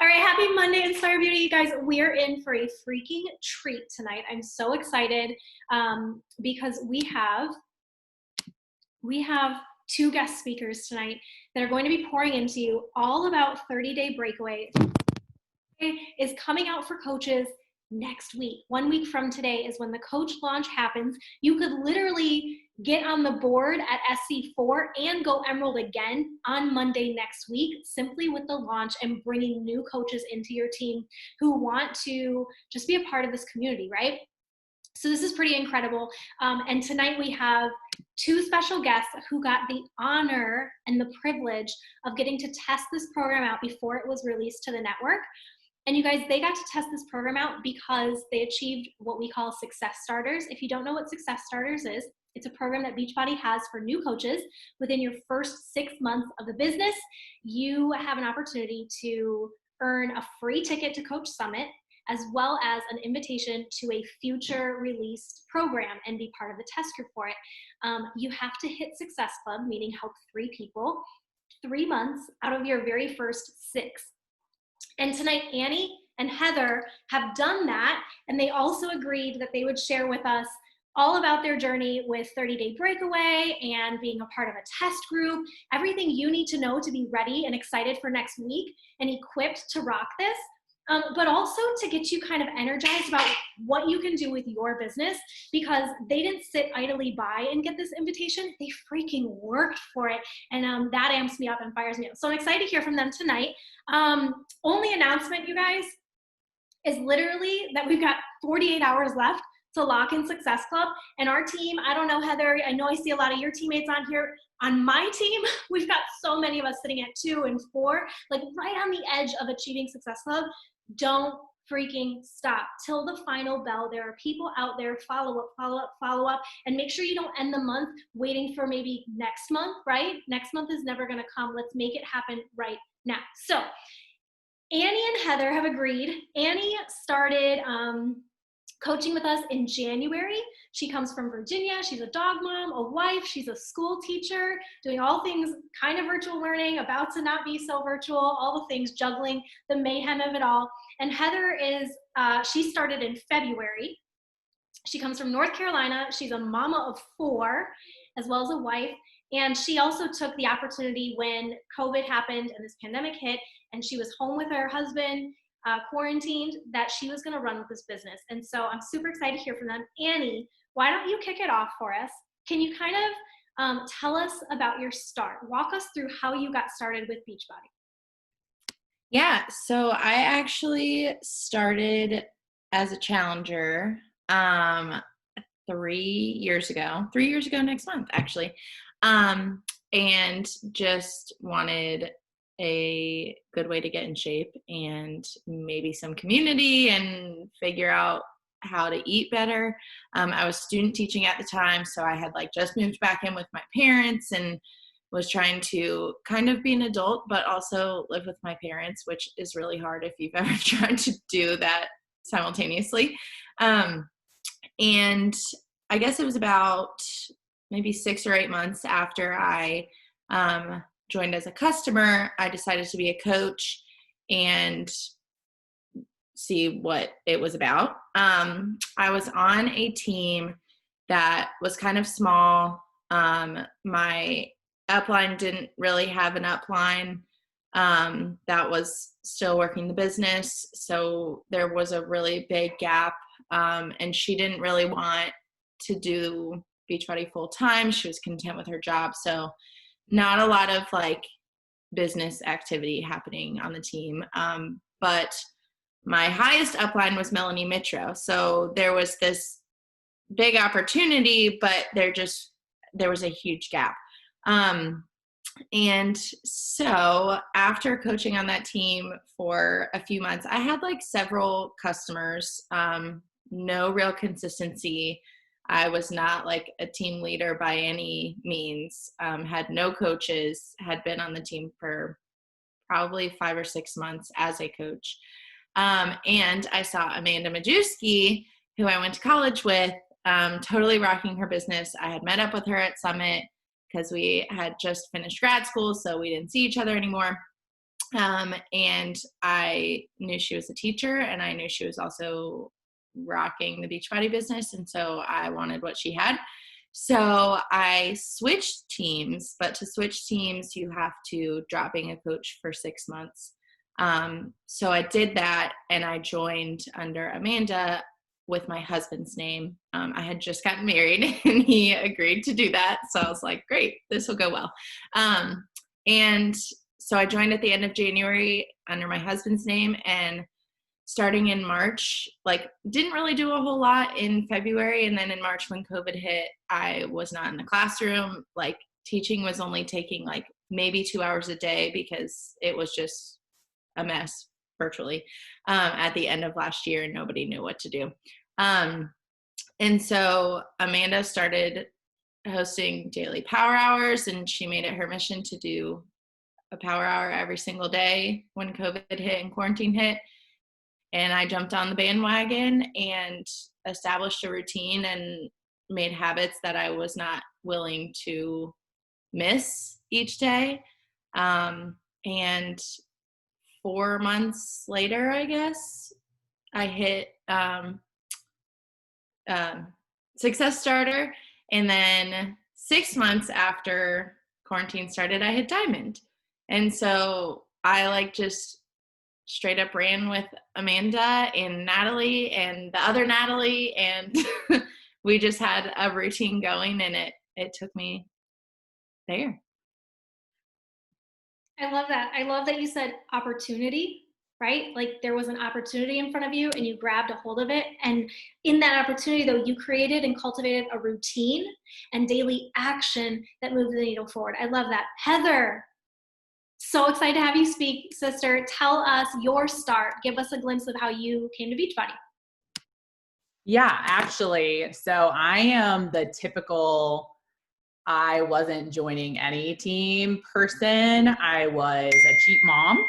All right, happy Monday, Inspire Beauty. You guys, we're in for a freaking treat tonight. I'm so excited because we have two guest speakers tonight that are going to be pouring into you all about 30-Day Breakaway. Is coming out for coaches next week. 1 week from today is when the coach launch happens. You could literally get on the board at SC4 and go Emerald again on Monday next week, simply with the launch and bringing new coaches into your team who want to just be a part of this community, right? So this is pretty incredible. And tonight we have two special guests who got the honor and the privilege of getting to test this program out before it was released to the network. And you guys, they got to test this program out because they achieved what we call Success Starters. If you don't know what Success Starters is, it's a program that Beachbody has for new coaches. Within your first 6 months of the business, you have an opportunity to earn a free ticket to Coach Summit, as well as an invitation to a future released program and be part of the test group for it. You have to hit Success Club, meaning help 3 people, 3 months out of your very first 6. And tonight, Annie and Heather have done that, and they also agreed that they would share with us all about their journey with 30-Day Breakaway and being a part of a test group, everything you need to know to be ready and excited for next week and equipped to rock this, but also to get you kind of energized about what you can do with your business, because they didn't sit idly by and get this invitation. They freaking worked for it, and that amps me up and fires me up. So I'm excited to hear from them tonight. Only announcement, you guys, is literally that we've got 48 hours left to lock in Success Club. And our team, I don't know, Heather, I know I see a lot of your teammates on here. On my team, we've got so many of us sitting at 2 and 4, like right on the edge of achieving Success Club. Don't freaking stop till the final bell. There are people out there, follow up, and make sure you don't end the month waiting for maybe next month, right? Next month is never gonna come. Let's make it happen right now. So Annie and Heather have agreed. Annie started coaching with us in January. She comes from Virginia. She's a dog mom, a wife. She's a school teacher, doing all things kind of virtual learning, about to not be so virtual, all the things, juggling the mayhem of it all. And Heather is, she started in February. She comes from North Carolina. She's a mama of 4, as well as a wife. And she also took the opportunity when COVID happened and this pandemic hit, and she was home with her husband, quarantined, that she was going to run with this business. And so I'm super excited to hear from them. Annie, why don't you kick it off for us? Can you kind of tell us about your start? Walk us through how you got started with Beachbody. Yeah, so I actually started as a challenger 3 years ago. 3 years ago next month, actually. And just wanted a good way to get in shape and maybe some community and figure out how to eat better. I was student teaching at the time, so I had just moved back in with my parents and was trying to kind of be an adult, but also live with my parents, which is really hard if you've ever tried to do that simultaneously. And I guess it was about maybe 6 or 8 months after I joined as a customer, I decided to be a coach and see what it was about. I was on a team that was kind of small. My upline didn't really have an upline that was still working the business. So there was a really big gap. And she didn't really want to do Beachbody full time. She was content with her job. So not a lot of business activity happening on the team. But my highest upline was Melanie Mitro. So there was this big opportunity, but there was a huge gap. And so after coaching on that team for a few months, I had several customers, no real consistency. I was not a team leader by any means, had no coaches, had been on the team for probably 5 or 6 months as a coach. And I saw Amanda Majewski, who I went to college with, totally rocking her business. I had met up with her at Summit because we had just finished grad school, so we didn't see each other anymore. And I knew she was a teacher, and I knew she was also rocking the Beachbody business. And so I wanted what she had. So I switched teams, but to switch teams, you have to drop being a coach for 6 months. So I did that, and I joined under Amanda with my husband's name. I had just gotten married, and he agreed to do that. So I was like, great, this will go well. And so I joined at the end of January under my husband's name, and starting in March, like didn't really do a whole lot in February. And then in March when COVID hit, I was not in the classroom. Like teaching was only taking like maybe 2 hours a day because it was just a mess virtually at the end of last year, and nobody knew what to do. And so Amanda started hosting daily power hours, and she made it her mission to do a power hour every single day when COVID hit and quarantine hit. And I jumped on the bandwagon and established a routine and made habits that I was not willing to miss each day. And 4 months later, I guess, I hit Success Starter. And then 6 months after quarantine started, I hit Diamond. And so I like just straight up ran with Amanda and Natalie and the other Natalie, and we just had a routine going, and it took me there. I love that. I love that you said opportunity, right? Like there was an opportunity in front of you and you grabbed a hold of it. And in that opportunity, though, you created and cultivated a routine and daily action that moved the needle forward. I love that. Heather, so excited to have you speak, sister. Tell us your start. Give us a glimpse of how you came to Beachbody. Yeah, actually. So I am the typical, I wasn't joining any team person. I was a cheap mom.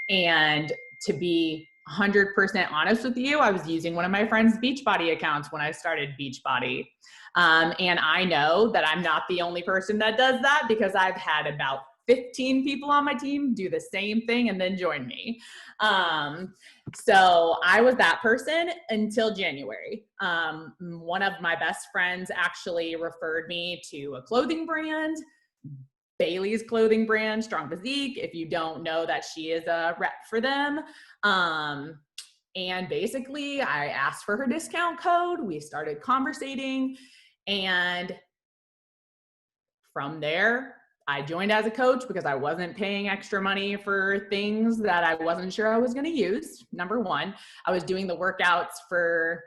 And to be 100% honest with you, I was using one of my friend's Beachbody accounts when I started Beachbody. And I know that I'm not the only person that does that, because I've had about 15 people on my team do the same thing and then join me. So I was that person until January. One of my best friends actually referred me to a clothing brand, Bailey's clothing brand, Strong Physique, if you don't know that she is a rep for them. And basically I asked for her discount code. We started conversating, and from there, I joined as a coach because I wasn't paying extra money for things that I wasn't sure I was going to use. Number one, I was doing the workouts for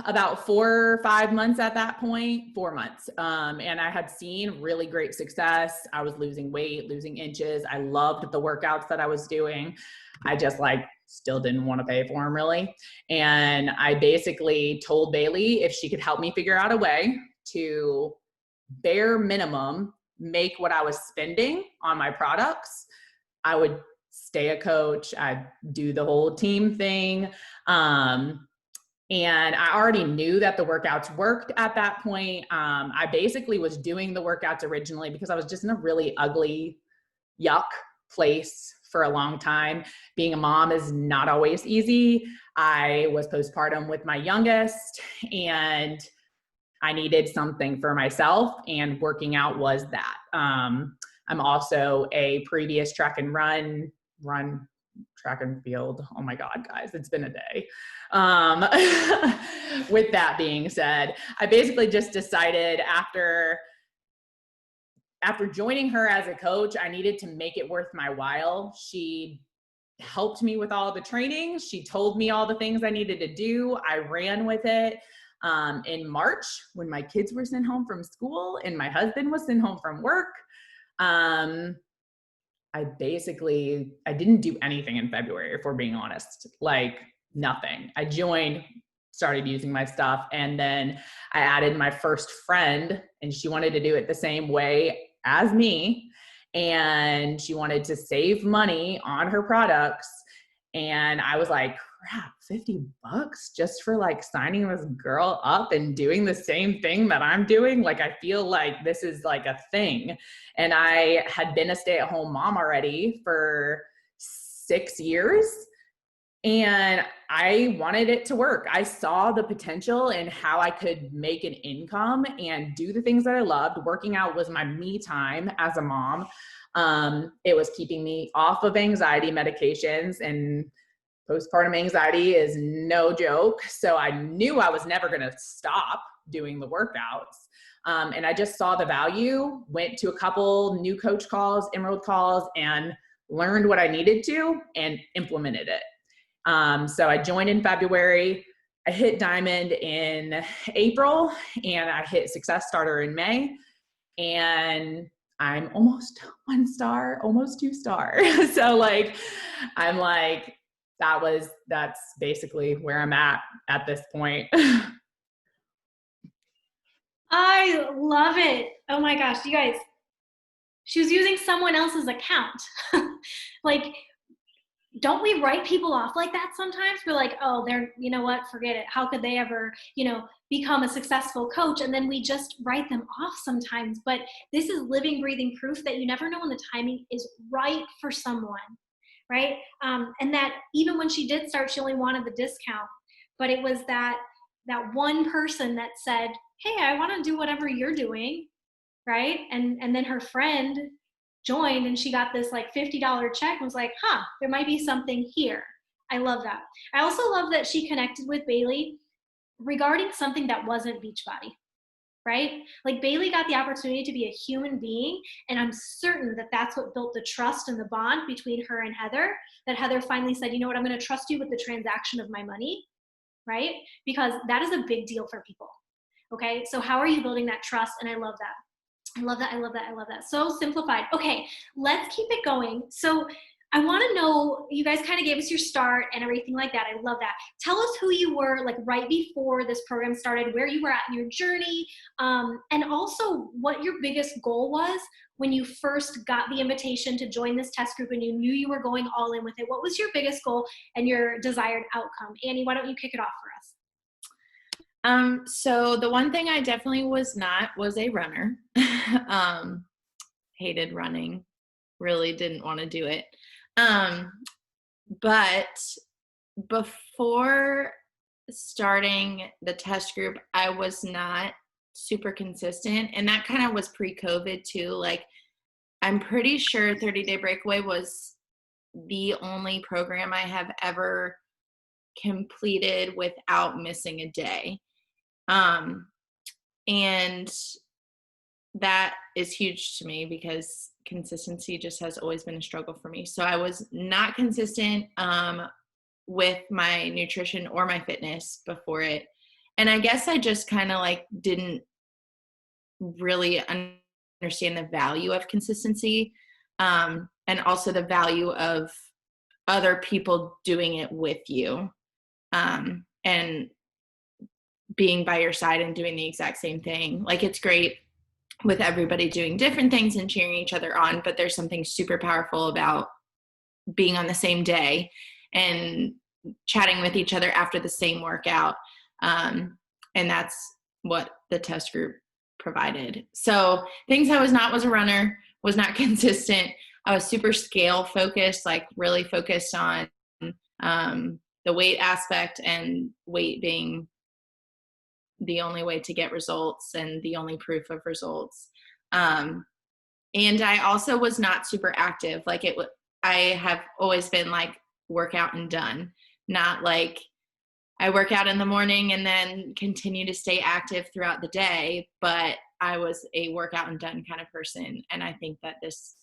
about 4 or 5 months at that point, 4 months. And I had seen really great success. I was losing weight, losing inches. I loved the workouts that I was doing. I just still didn't want to pay for them really. And I basically told Bailey if she could help me figure out a way to bare minimum make what I was spending on my products, I would stay a coach. I'd do the whole team thing. And I already knew that the workouts worked at that point. I basically was doing the workouts originally because I was just in a really ugly, yuck place for a long time. Being a mom is not always easy. I was postpartum with my youngest, and I needed something for myself, and working out was that. I'm also a previous track and field. Oh my God, guys, it's been a day. With that being said, I basically just decided after joining her as a coach, I needed to make it worth my while. She helped me with all the training. She told me all the things I needed to do. I ran with it. In March, when my kids were sent home from school and my husband was sent home from work, I didn't do anything in February, if we're being honest, nothing. I joined, started using my stuff, and then I added my first friend, and she wanted to do it the same way as me, and she wanted to save money on her products. And I was like, crap, $50 just for like signing this girl up and doing the same thing that I'm doing. Like, I feel like this is like a thing. And I had been a stay-at-home mom already for 6 years. And I wanted it to work. I saw the potential in how I could make an income and do the things that I loved. Working out was my me time as a mom. It was keeping me off of anxiety medications, and postpartum anxiety is no joke. So I knew I was never going to stop doing the workouts. And I just saw the value, went to a couple new coach calls, Emerald calls, and learned what I needed to and implemented it. So I joined in February. I hit Diamond in April, and I hit Success Starter in May. And I'm almost 1 star, almost 2 star. So like, I'm like, that's basically where I'm at this point. I love it. Oh my gosh, you guys, she was using someone else's account. Like, don't we write people off like that sometimes? We're like, oh, they're, you know what, forget it. How could they ever, become a successful coach? And then we just write them off sometimes. But this is living, breathing proof that you never know when the timing is right for someone, right? And that even when she did start, she only wanted the discount. But it was that one person that said, hey, I want to do whatever you're doing, right? And then her friend joined, and she got this like $50 check and was like, there might be something here. I love that. I also love that she connected with Bailey regarding something that wasn't Beachbody, right? Like, Bailey got the opportunity to be a human being, and I'm certain that that's what built the trust and the bond between her and Heather, that Heather finally said, you know what, I'm going to trust you with the transaction of my money, right? Because that is a big deal for people. Okay, so how are you building that trust? And I love that. I love that. I love that. I love that. So simplified. Okay, let's keep it going. So I want to know, you guys kind of gave us your start and everything like that. I love that. Tell us who you were like right before this program started, where you were at in your journey, and also what your biggest goal was when you first got the invitation to join this test group and you knew you were going all in with it. What was your biggest goal and your desired outcome? Annie, why don't you kick it off for us? So the one thing I definitely was not was a runner. Hated running, really didn't want to do it. But before starting the test group, I was not super consistent. And that kind of was pre-COVID too. Like, I'm pretty sure 30-Day Breakaway was the only program I have ever completed without missing a day. And that is huge to me because consistency just has always been a struggle for me. So I was not consistent, with my nutrition or my fitness before it. And I guess I just kind of like didn't really understand the value of consistency, and also the value of other people doing it with you, and being by your side and doing the exact same thing. Like, it's great with everybody doing different things and cheering each other on, but there's something super powerful about being on the same day and chatting with each other after the same workout. And that's what the test group provided. So things I was not was a runner, was not consistent. I was super scale focused, like really focused on the weight aspect, and weight being the only way to get results and the only proof of results. And I also was not super active. Like, I have always been like workout and done, not like I work out in the morning and then continue to stay active throughout the day, but I was a workout and done kind of person. And I think that this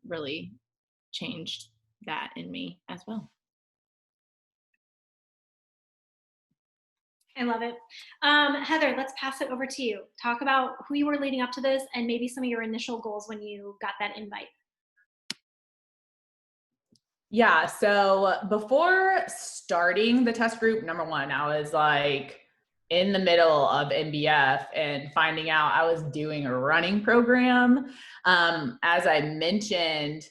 really changed that in me as well. I love it. Heather, let's pass it over to you. Talk about who you were leading up to this and maybe some of your initial goals when you got that invite. Yeah. So before starting the test group, number one, I was like in the middle of MBF and finding out I was doing a running program. As I mentioned,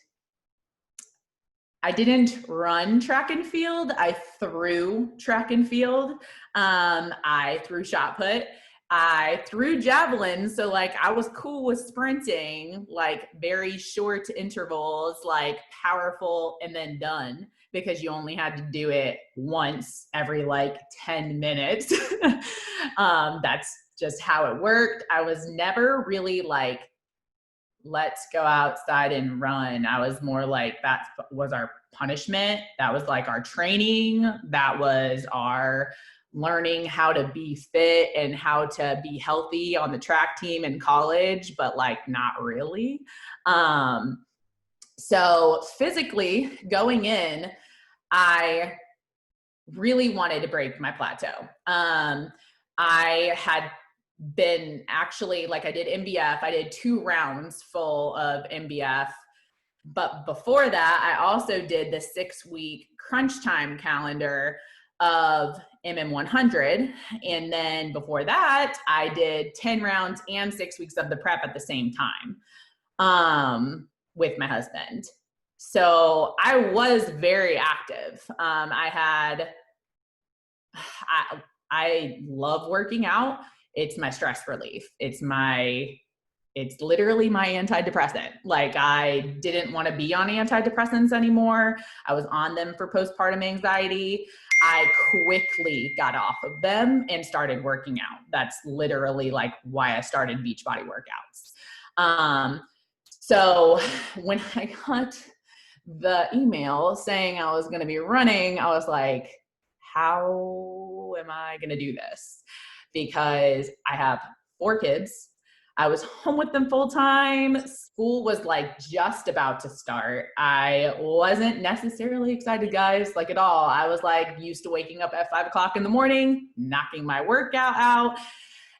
I didn't run track and field. I threw track and field. I threw shot put. I threw javelin. So like I was cool with sprinting, like very short intervals, like powerful and then done, because you only had to do it once every like 10 minutes. That's just how it worked. I was never really like, let's go outside and run. I was more like, that was our punishment. That was like our training. That was our learning how to be fit and how to be healthy on the track team in college, but like not really. So physically going in, I really wanted to break my plateau. I had been actually, like I did MBF, I did 2 rounds full of MBF. But before that, I also did the 6-week crunch time calendar of MM100. And then before that, I did 10 rounds and 6 weeks of the prep at the same time with my husband. So I was very active. I love working out. It's my stress relief. It's literally my antidepressant. Like I didn't want to be on antidepressants anymore. I was on them for postpartum anxiety. I quickly got off of them and started working out. That's literally like why I started Beachbody workouts. So when I got the email saying I was going to be running, I was like, how am I going to do this? Because I have 4 kids. I was home with them full time. School was like just about to start. I wasn't necessarily excited, guys, like at all. I was like used to waking up at 5 o'clock in the morning, knocking my workout out,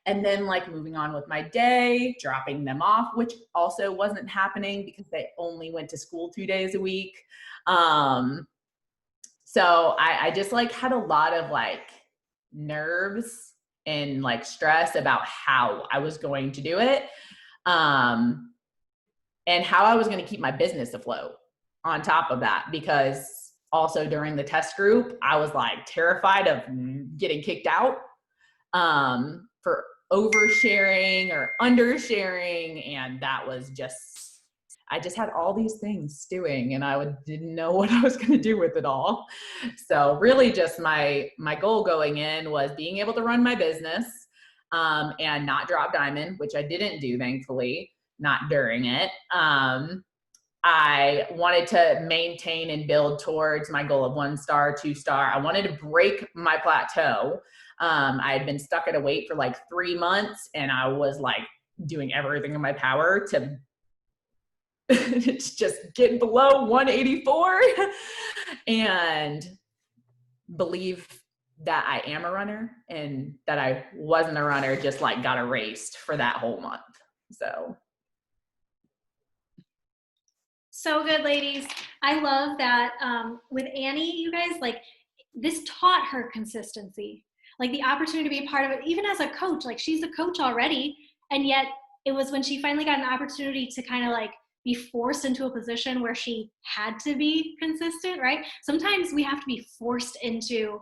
and then like moving on with my day, dropping them off, which also wasn't happening because they only went to school 2 days a week. So I just like had a lot of like nerves and like stress about how I was going to do it. And how I was going to keep my business afloat on top of that, because also during the test group, I was like terrified of getting kicked out for oversharing or undersharing. And that was just, I just had all these things stewing and I didn't know what I was going to do with it all. So really just my goal going in was being able to run my business and not drop diamond, which I didn't do, thankfully, not during it. I wanted to maintain and build towards my goal of 1-star, 2-star. I wanted to break my plateau. I had been stuck at a weight for like 3 months and I was like doing everything in my power to it's just get below 184 and believe that I am a runner, and that I wasn't a runner just like got erased for that whole month. So good, ladies. I love that with Annie, you guys, like this taught her consistency, like the opportunity to be a part of it, even as a coach. Like she's a coach already, and yet it was when she finally got an opportunity to kind of like be forced into a position where she had to be consistent, right? Sometimes we have to be forced into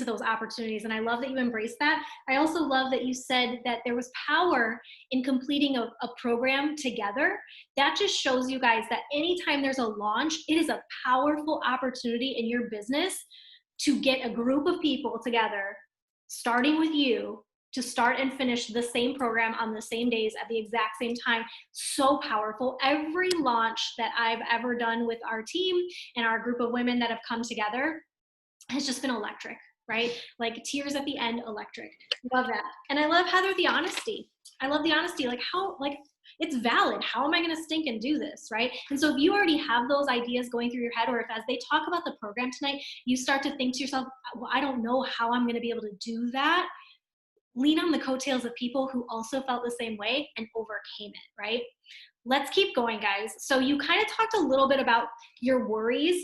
those opportunities. And I love that you embraced that. I also love that you said that there was power in completing a program together. That just shows you guys that anytime there's a launch, it is a powerful opportunity in your business to get a group of people together, starting with you, to start and finish the same program on the same days at the exact same time. So powerful. Every launch that I've ever done with our team and our group of women that have come together has just been electric, right? Like tears at the end, electric. Love that. And I love, Heather, the honesty. I love the honesty. Like how, like it's valid. How am I going to stink and do this, right? And so if you already have those ideas going through your head, or if as they talk about the program tonight, you start to think to yourself, well, I don't know how I'm going to be able to do that. Lean on the coattails of people who also felt the same way and overcame it, right? Let's keep going, guys. So you kind of talked a little bit about your worries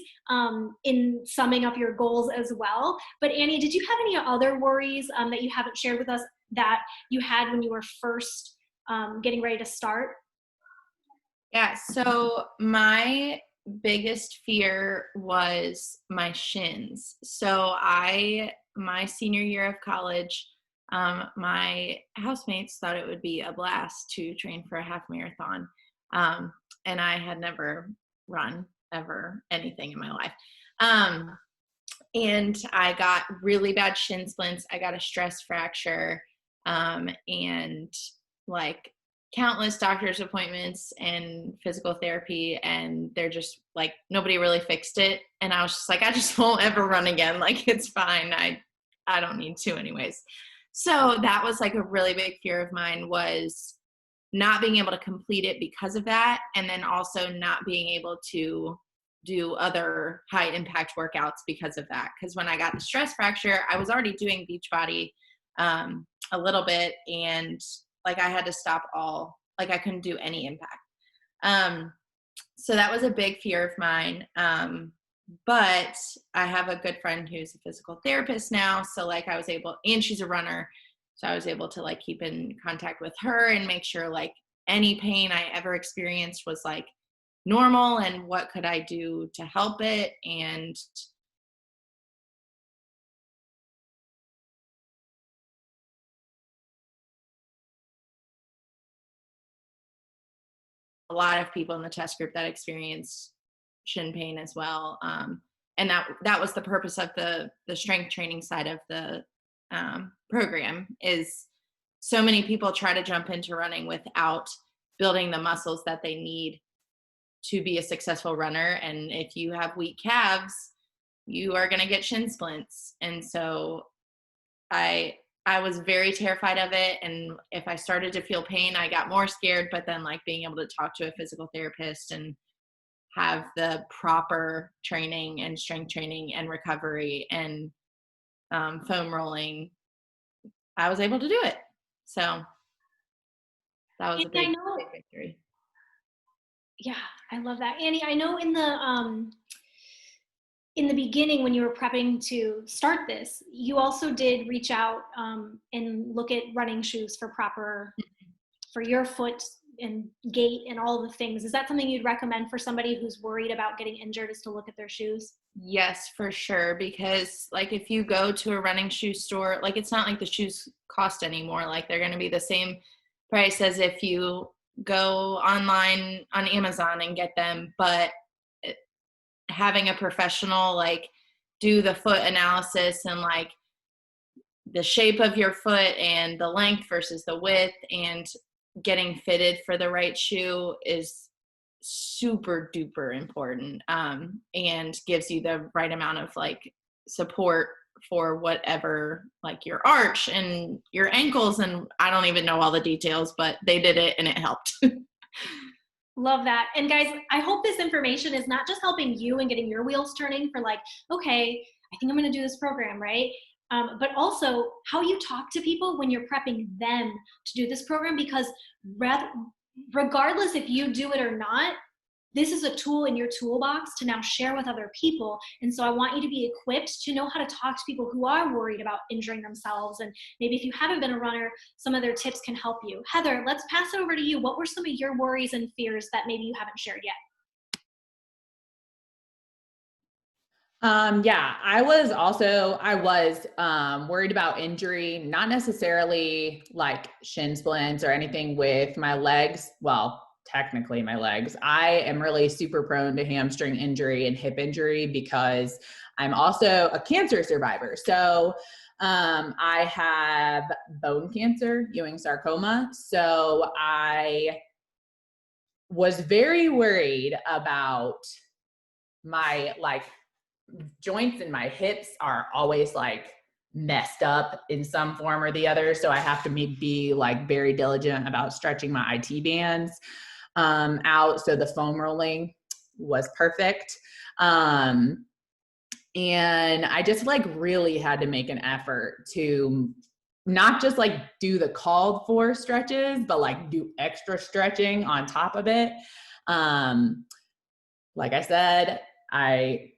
in summing up your goals as well. But Annie, did you have any other worries that you haven't shared with us that you had when you were first getting ready to start? Yeah, so my biggest fear was my shins. So my senior year of college, my housemates thought it would be a blast to train for a half marathon. And I had never run ever anything in my life. And I got really bad shin splints. I got a stress fracture, and like countless doctor's appointments and physical therapy. And they're just like, nobody really fixed it. And I was just like, I just won't ever run again. Like, it's fine. I don't need to anyways. So that was like a really big fear of mine, was not being able to complete it because of that. And then also not being able to do other high impact workouts because of that. Because when I got the stress fracture, I was already doing Beachbody a little bit, and like I had to stop I couldn't do any impact. So that was a big fear of mine. But I have a good friend who's a physical therapist now. So like I was able, and she's a runner. So I was able to like keep in contact with her and make sure like any pain I ever experienced was like normal, and what could I do to help it. And a lot of people in the test group that experienced shin pain as well. And that was the purpose of the strength training side of the program, is so many people try to jump into running without building the muscles that they need to be a successful runner. And if you have weak calves, you are going to get shin splints. And so I was very terrified of it. And if I started to feel pain, I got more scared. But then like being able to talk to a physical therapist and have the proper training and strength training and recovery and foam rolling, I was able to do it. So that was a big victory. Yeah, I love that. Annie, I know in the beginning when you were prepping to start this, you also did reach out and look at running shoes for your foot and gait and all the things. Is that something you'd recommend for somebody who's worried about getting injured, is to look at their shoes? Yes, for sure. Because like if you go to a running shoe store, like it's not like the shoes cost anymore. Like they're going to be the same price as if you go online on Amazon and get them. But having a professional like do the foot analysis and like the shape of your foot and the length versus the width and getting fitted for the right shoe is super duper important, and gives you the right amount of like support for whatever, like your arch and your ankles, and I don't even know all the details, but they did it and it helped. Love that. And guys, I hope this information is not just helping you and getting your wheels turning for like, okay, I think I'm going to do this program, right? But also how you talk to people when you're prepping them to do this program, because regardless if you do it or not, this is a tool in your toolbox to now share with other people. And so I want you to be equipped to know how to talk to people who are worried about injuring themselves. And maybe if you haven't been a runner, some of their tips can help you. Heather, let's pass it over to you. What were some of your worries and fears that maybe you haven't shared yet? Yeah, I was worried about injury, not necessarily like shin splints or anything with my legs. Well, technically my legs. I am really super prone to hamstring injury and hip injury because I'm also a cancer survivor. So I have bone cancer, Ewing sarcoma. So I was very worried about my like joints in my hips are always like messed up in some form or the other. So I have to be like very diligent about stretching my IT bands out. So the foam rolling was perfect. And I just like really had to make an effort to not just like do the called for stretches, but like do extra stretching on top of it. Like I said, I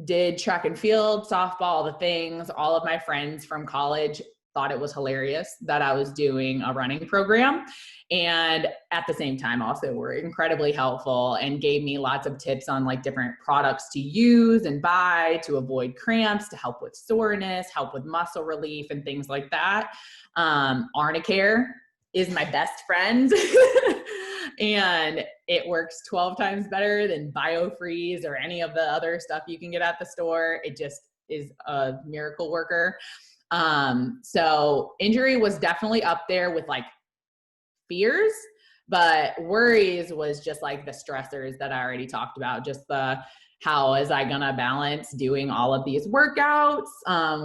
did track and field, softball, the things. All of my friends from college thought it was hilarious that I was doing a running program. And at the same time also were incredibly helpful and gave me lots of tips on like different products to use and buy to avoid cramps, to help with soreness, help with muscle relief and things like that. Arnicare is my best friend. And it works 12 times better than BioFreeze or any of the other stuff you can get at the store. It just is a miracle worker. So injury was definitely up there with like fears, but worries was just like the stressors that I already talked about. Just the, how is I gonna balance doing all of these workouts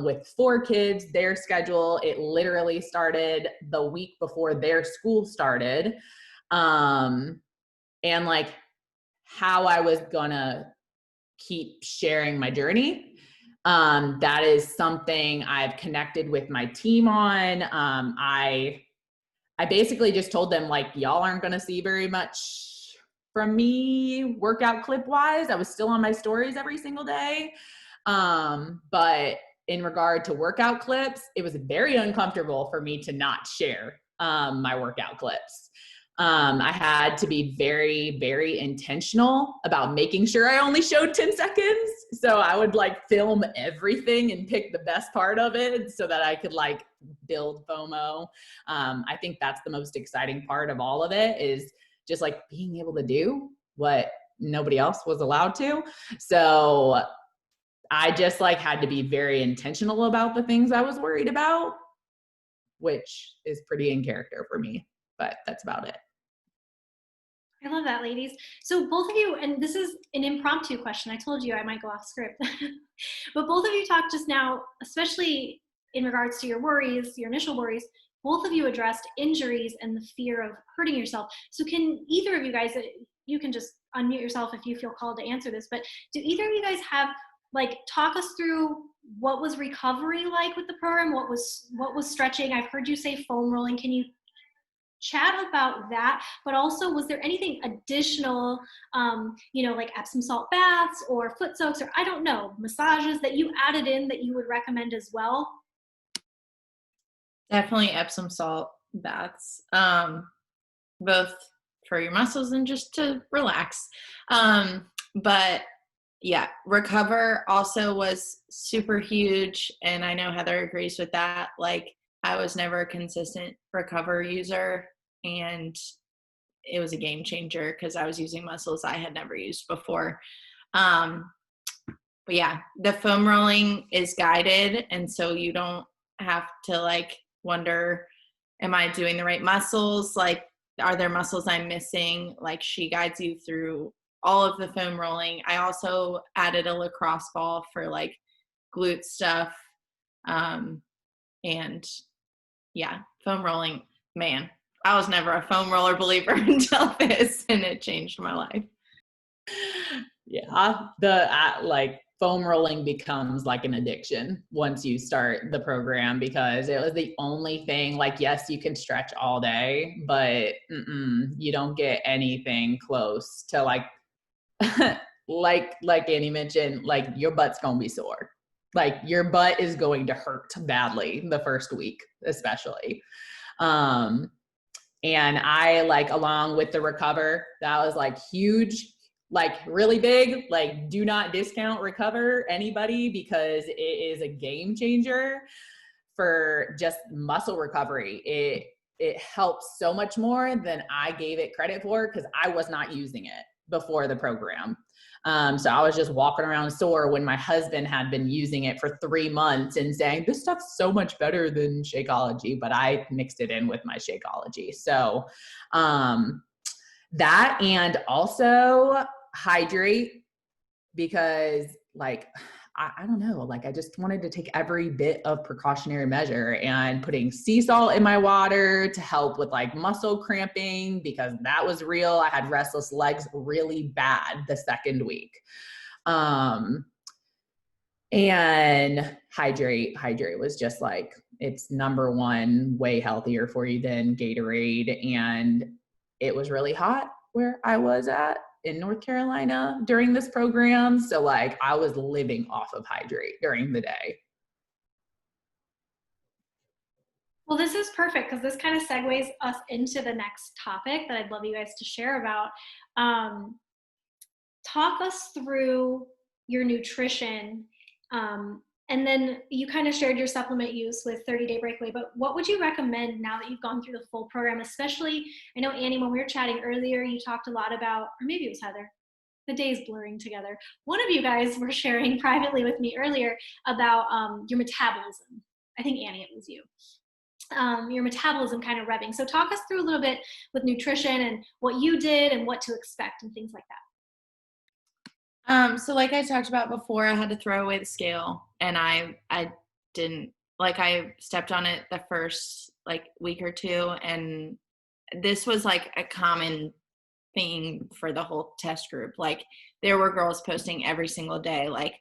with 4 kids, their schedule. It literally started the week before their school started. And like how I was gonna keep sharing my journey. That is something I've connected with my team on. I basically just told them like, y'all aren't gonna see very much from me workout clip wise. I was still on my stories every single day. But in regard to workout clips, it was very uncomfortable for me to not share my workout clips. I had to be very, very intentional about making sure I only showed 10 seconds. So I would like film everything and pick the best part of it so that I could like build FOMO. I think that's the most exciting part of all of it, is just like being able to do what nobody else was allowed to. So I just like had to be very intentional about the things I was worried about, which is pretty in character for me, but that's about it. I love that, ladies. So both of you, and this is an impromptu question. I told you I might go off script, but both of you talked just now, especially in regards to your worries, your initial worries, both of you addressed injuries and the fear of hurting yourself. So can either of you guys, you can just unmute yourself if you feel called to answer this, but do either of you guys have, like, talk us through what was recovery like with the program? What was stretching? I've heard you say foam rolling. Can you chat about that? But also, was there anything additional, like Epsom salt baths or foot soaks, or I don't know, massages that you added in that you would recommend as well? Definitely Epsom salt baths, both for your muscles and just to relax. But yeah, recover also was super huge. And I know Heather agrees with that. Like, I was never a consistent recover user, and it was a game changer because I was using muscles I had never used before. But yeah, the foam rolling is guided, and so you don't have to like wonder, am I doing the right muscles? Like, are there muscles I'm missing? Like, she guides you through all of the foam rolling. I also added a lacrosse ball for like glute stuff. And yeah, foam rolling, man, I was never a foam roller believer until this, and it changed my life. Yeah, like foam rolling becomes like an addiction once you start the program, because it was the only thing, like, yes, you can stretch all day, but you don't get anything close to like, like Annie mentioned, like your butt's gonna be sore. Like your butt is going to hurt badly the first week, especially. And I, like, along with the recover, that was like huge, like really big, like do not discount recover, anybody, because it is a game changer for just muscle recovery. It helps so much more than I gave it credit for, because I was not using it before the program. So I was just walking around sore when my husband had been using it for 3 months and saying, this stuff's so much better than Shakeology, but I mixed it in with my Shakeology. So that, and also hydrate, because like, I don't know, like I just wanted to take every bit of precautionary measure, and putting sea salt in my water to help with like muscle cramping, because that was real. I had restless legs really bad the second week. And hydrate was just like, it's number one, way healthier for you than Gatorade. And it was really hot where I was at in North Carolina during this program. So like I was living off of hydrate during the day. Well, this is perfect because this kind of segues us into the next topic that I'd love you guys to share about. Talk us through your nutrition. And then you kind of shared your supplement use with 30-Day Breakaway, but what would you recommend now that you've gone through the full program? Especially, I know, Annie, when we were chatting earlier, you talked a lot about, or maybe it was Heather, the days blurring together. One of you guys were sharing privately with me earlier about your metabolism. I think, Annie, it was you. Your metabolism kind of revving. So talk us through a little bit with nutrition and what you did and what to expect and things like that. So like I talked about before, I had to throw away the scale, and I didn't, like, I stepped on it the first like week or two, and this was like a common thing for the whole test group. Like, there were girls posting every single day, like,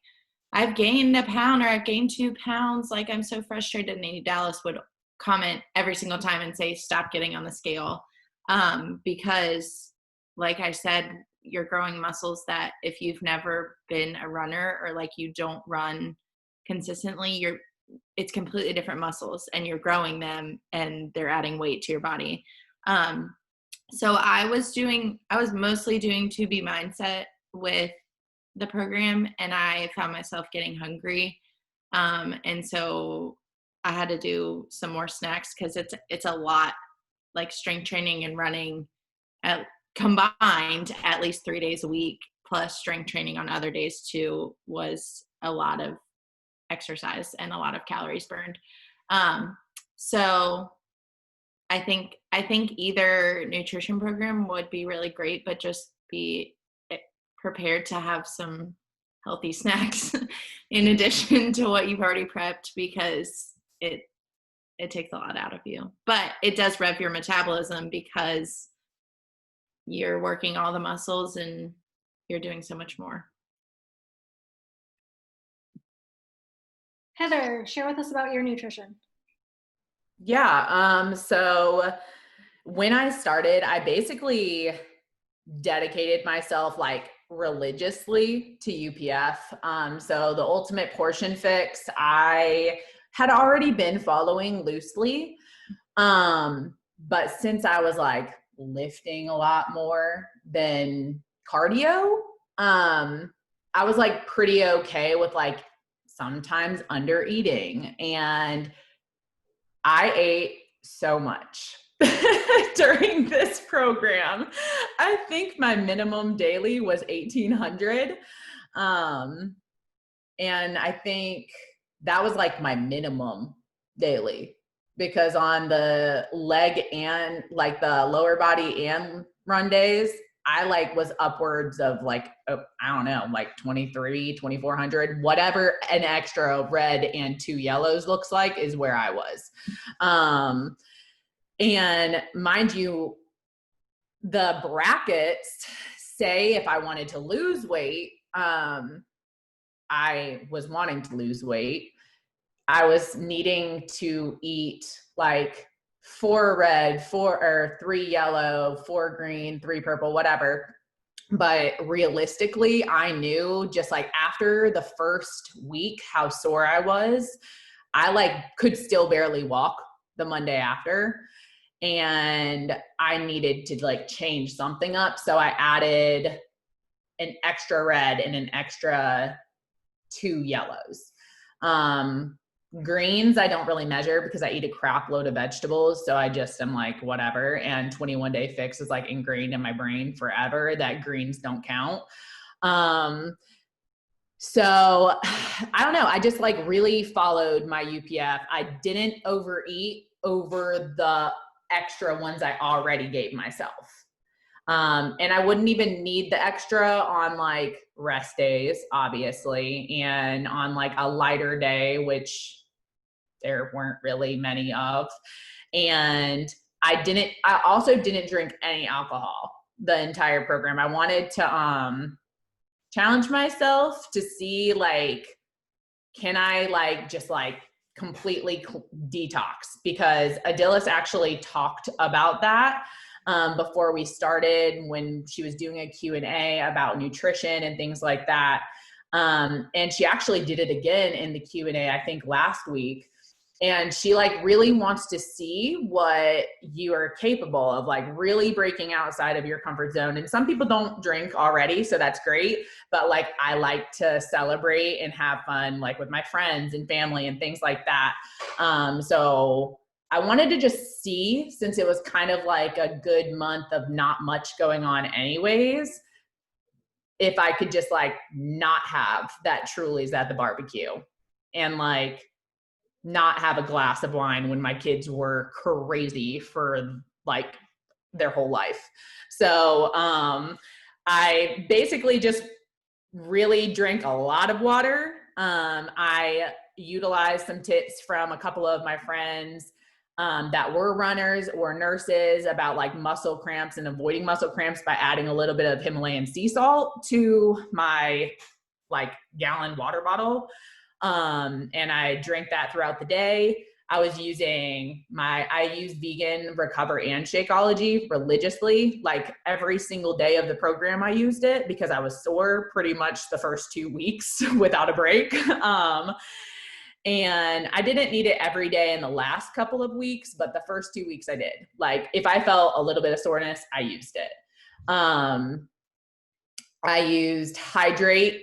I've gained a pound or I've gained 2 pounds. Like, I'm so frustrated. And Amy Dallas would comment every single time and say, stop getting on the scale. Because like I said, you're growing muscles that if you've never been a runner or like you don't run consistently, it's completely different muscles, and you're growing them and they're adding weight to your body. So I was mostly doing 2B mindset with the program, and I found myself getting hungry. And so I had to do some more snacks because it's a lot, like strength training and running combined at least 3 days a week, plus strength training on other days too, was a lot of exercise and a lot of calories burned. So I think either nutrition program would be really great, but just be prepared to have some healthy snacks in addition to what you've already prepped, because it takes a lot out of you. But it does rev your metabolism because you're working all the muscles and you're doing so much more. Heather, share with us about your nutrition. Yeah. So when I started, I basically dedicated myself like religiously to UPF. So the Ultimate Portion Fix, I had already been following loosely. But since I was like lifting a lot more than cardio, I was like pretty okay with like sometimes under eating, and I ate so much during this program. I think my minimum daily was 1,800. And I think that was like my minimum daily, because on the leg and like the lower body and run days, I like was upwards of like, I don't know, like 2,400, whatever an extra red and 2 yellows looks like is where I was. And mind you, the brackets say if I wanted to lose weight, I was wanting to lose weight, I was needing to eat like 4 red, 3 yellow, 4 green, 3 purple, whatever. But realistically, I knew just like after the first week how sore I was. I like could still barely walk the Monday after, and I needed to like change something up. So I added an extra red and an extra 2 yellows. Greens, I don't really measure because I eat a crap load of vegetables. So I just am like, whatever. And 21 Day Fix is like ingrained in my brain forever that greens don't count. So I don't know. I just like really followed my UPF. I didn't overeat over the extra ones I already gave myself. And I wouldn't even need the extra on like rest days, obviously, and on like a lighter day, which there weren't really many of. And I also didn't drink any alcohol the entire program. I wanted to challenge myself to see like, can I like just like completely detox? Because Adilis actually talked about that before we started, when she was doing a Q&A about nutrition and things like that. And she actually did it again in the Q&A, I think last week. And she like really wants to see what you are capable of, like really breaking outside of your comfort zone. And some people don't drink already, so that's great. But like, I like to celebrate and have fun, like with my friends and family and things like that. So I wanted to just see, since it was kind of like a good month of not much going on anyways, if I could just like not have that Truly's at the barbecue and like not have a glass of wine when my kids were crazy for like their whole life. So I basically just really drank a lot of water. I utilized some tips from a couple of my friends that were runners or nurses about like muscle cramps and avoiding muscle cramps by adding a little bit of Himalayan sea salt to my like gallon water bottle. And I drank that throughout the day. I use vegan Recover and Shakeology religiously, like every single day of the program I used it because I was sore pretty much the first 2 weeks without a break. And I didn't need it every day in the last couple of weeks, but the first 2 weeks I did. Like if I felt a little bit of soreness, I used it. I used Hydrate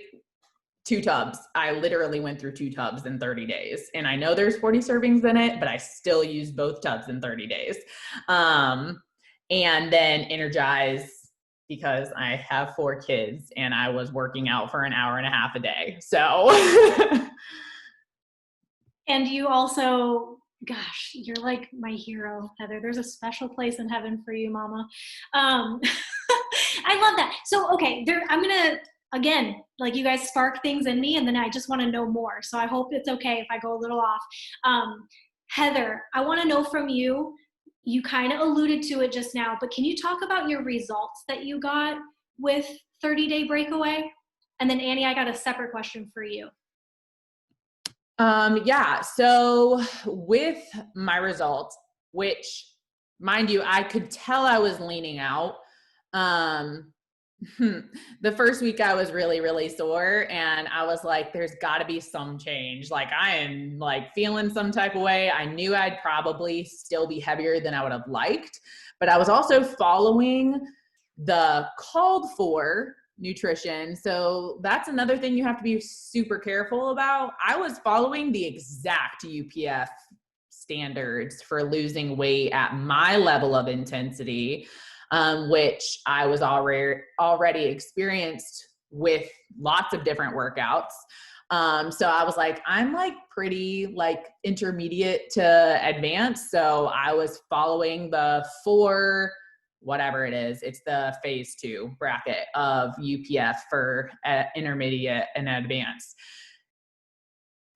2 tubs. I literally went through 2 tubs in 30 days. And I know there's 40 servings in it, but I still used both tubs in 30 days. And then Energize because I have 4 kids and I was working out for an hour and a half a day. So. And you also, gosh, you're like my hero, Heather. There's a special place in heaven for you, Mama. I love that. So, okay, I'm going to, again, like you guys spark things in me and then I just want to know more. So I hope it's okay if I go a little off. Heather, I want to know from you, you kind of alluded to it just now, but can you talk about your results that you got with 30-day Breakaway? And then Annie, I got a separate question for you. Yeah. So with my results, which mind you, I could tell I was leaning out. The first week I was really, really sore and I was like, there's gotta be some change. Like I am like feeling some type of way. I knew I'd probably still be heavier than I would have liked, but I was also following the called for nutrition. So that's another thing you have to be super careful about. I was following the exact UPF standards for losing weight at my level of intensity, which I was already experienced with lots of different workouts. So I was like, I'm like pretty like intermediate to advanced. So I was following the 4 whatever it is, it's the phase 2 bracket of UPF for intermediate and advanced.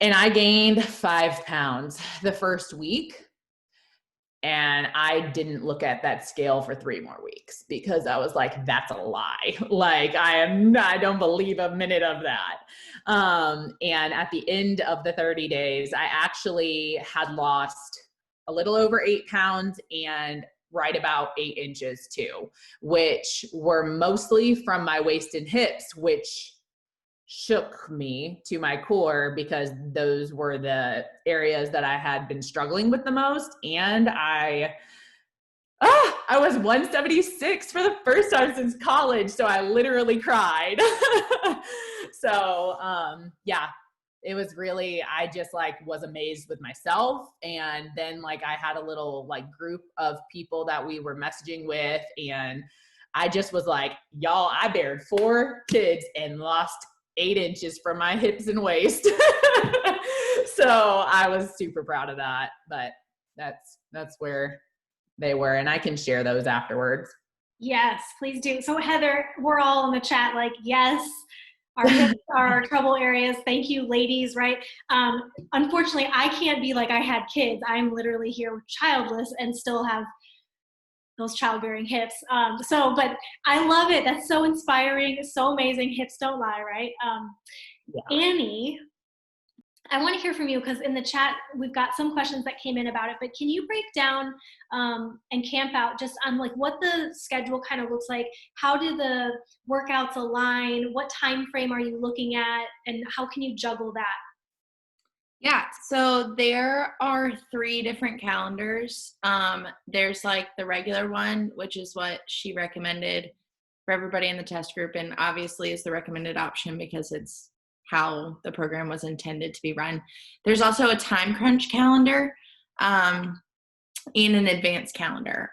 And I gained 5 pounds the first week. And I didn't look at that scale for 3 more weeks because I was like, that's a lie. Like I don't believe a minute of that. And at the end of the 30 days, I actually had lost a little over 8 pounds and right about 8 inches too, which were mostly from my waist and hips, which shook me to my core because those were the areas that I had been struggling with the most. And I was 176 for the first time since college. So I literally cried. So, yeah, it was really, I just like was amazed with myself. And then like I had a little like group of people that we were messaging with. And I just was like, y'all, I bared 4 kids and lost 8 inches from my hips and waist. So I was super proud of that, but that's where they were. And I can share those afterwards. Yes, please do. So Heather, we're all in the chat like, yes, our hips are our trouble areas. Thank you, ladies, right? Unfortunately, I can't be like I had kids. I'm literally here childless and still have those childbearing hips. But I love it. That's so inspiring. So amazing. Hips don't lie, right? Yeah. Annie, I want to hear from you because in the chat, we've got some questions that came in about it, but can you break down and camp out just on like what the schedule kind of looks like? How do the workouts align? What time frame are you looking at? And how can you juggle that? Yeah, so there are 3 different calendars. There's like the regular one, which is what she recommended for everybody in the test group, and obviously is the recommended option because it's how the program was intended to be run. There's also a time crunch calendar and an advanced calendar.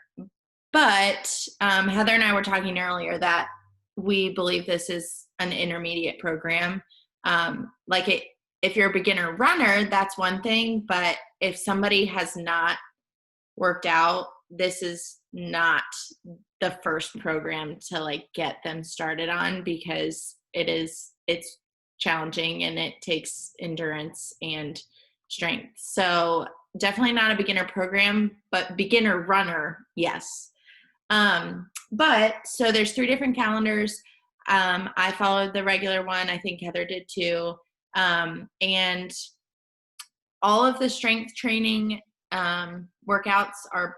But Heather and I were talking earlier that we believe this is an intermediate program. If you're a beginner runner, that's one thing. But if somebody has not worked out, this is not the first program to like get them started on, because it's challenging and it takes endurance and strength. So definitely not a beginner program, but beginner runner, yes. But so there's 3 different calendars. I followed the regular one. I think Heather did too. And all of the strength training workouts are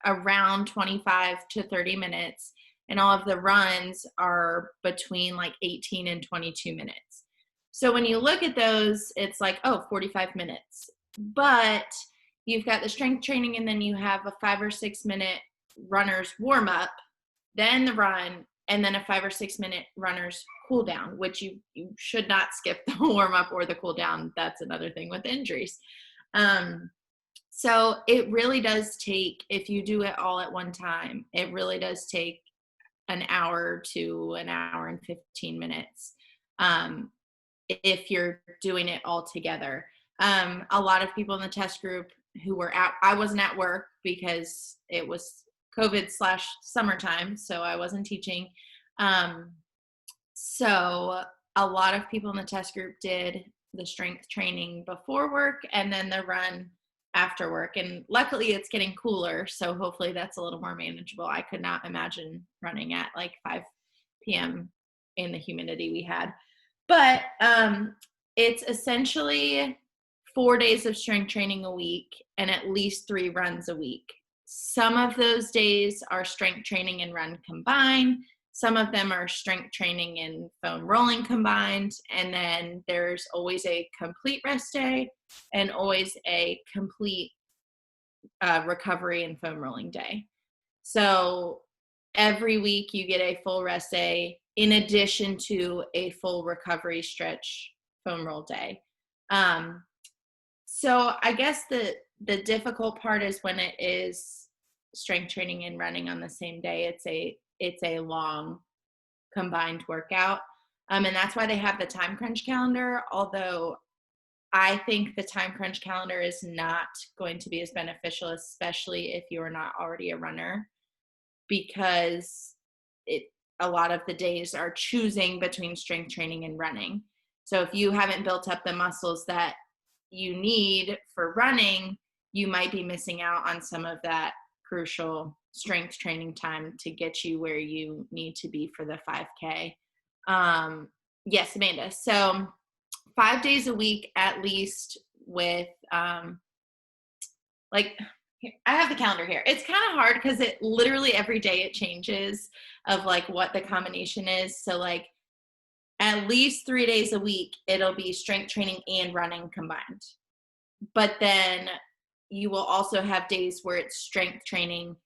around 25 to 30 minutes. And all of the runs are between like 18 and 22 minutes. So when you look at those, it's like, 45 minutes. But you've got the strength training, and then you have a 5 or 6 minute runner's warm up, then the run, and then a 5 or 6 minute runner's cool down, which you should not skip the warm up or the cool down. That's another thing with injuries. So it really does take, if you do it all at one time, it really does take an hour to an hour and 15 minutes. If you're doing it all together. A lot of people in the test group who were out, I wasn't at work because it was COVID/summertime, so I wasn't teaching. So a lot of people in the test group did the strength training before work and then the run after work. And luckily it's getting cooler, so hopefully that's a little more manageable. I could not imagine running at like 5 p.m. in the humidity we had. But it's essentially 4 days of strength training a week and at least 3 runs a week. Some of those days are strength training and run combined. Some of them are strength training and foam rolling combined. And then there's always a complete rest day and always a complete recovery and foam rolling day. So every week you get a full rest day in addition to a full recovery stretch foam roll day. So I guess the difficult part is when it is strength training and running on the same day. It's a long combined workout. And that's why they have the time crunch calendar. Although I think the time crunch calendar is not going to be as beneficial, especially if you are not already a runner, because a lot of the days are choosing between strength training and running. So if you haven't built up the muscles that you need for running, you might be missing out on some of that crucial strength training time to get you where you need to be for the 5K. Yes, Amanda. So 5 days a week at least with I have the calendar here. It's kind of hard because it literally every day it changes of like what the combination is. So like at least 3 days a week, it'll be strength training and running combined. But then you will also have days where it's strength training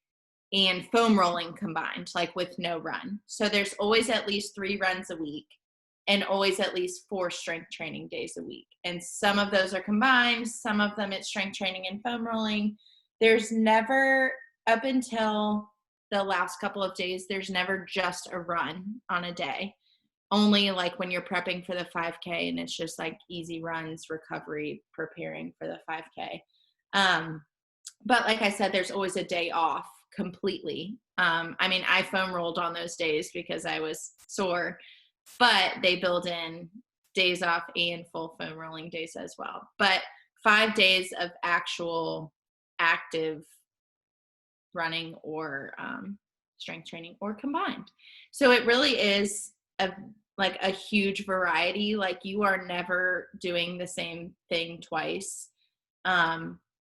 and foam rolling combined, like with no run. So there's always at least 3 runs a week and always at least 4 strength training days a week. And some of those are combined. Some of them it's strength training and foam rolling. There's never, up until the last couple of days, there's never just a run on a day. Only like when you're prepping for the 5K and it's just like easy runs, recovery, preparing for the 5K. But like I said, there's always a day off completely. I foam rolled on those days because I was sore, but they build in days off and full foam rolling days as well. But 5 days of actual active running or strength training or combined. So it really is a huge variety. Like you are never doing the same thing twice,